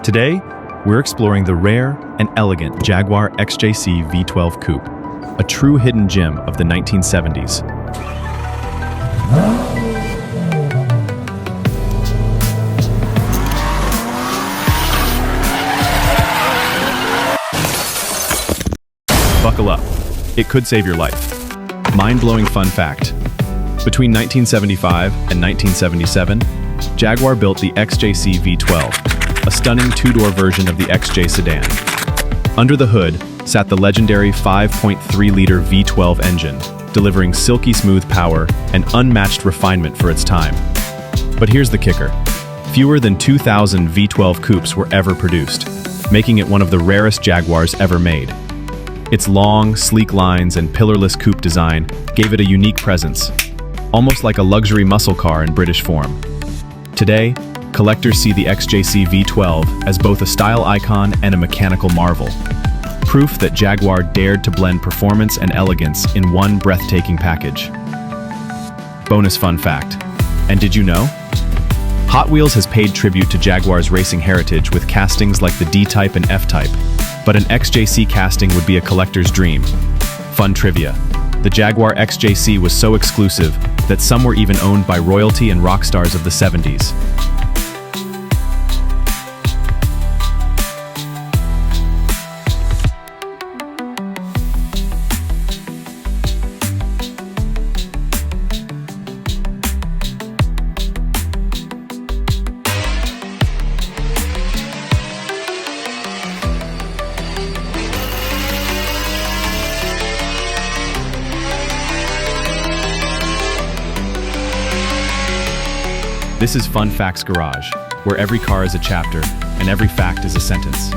Today, we're exploring the rare and elegant Jaguar XJC V12 Coupe, a true hidden gem of the 1970s. Buckle up. It could save your life. Mind-blowing fun fact. Between 1975 and 1977, Jaguar built the XJC V12, a stunning two-door version of the XJ sedan. Under the hood sat the legendary 5.3-liter V12 engine, delivering silky smooth power and unmatched refinement for its time. But here's the kicker. Fewer than 2,000 V12 coupes were ever produced, making it one of the rarest Jaguars ever made. Its long, sleek lines and pillarless coupe design gave it a unique presence, almost like a luxury muscle car in British form. Today, collectors see the XJC V12 as both a style icon and a mechanical marvel, proof that Jaguar dared to blend performance and elegance in one breathtaking package. Bonus fun fact, and did you know? Hot Wheels has paid tribute to Jaguar's racing heritage with castings like the D-Type and F-Type, but an XJC casting would be a collector's dream. Fun trivia. The Jaguar XJC was so exclusive that some were even owned by royalty and rock stars of the 70s. This is Fun Facts Garage, where every car is a chapter and every fact is a sentence.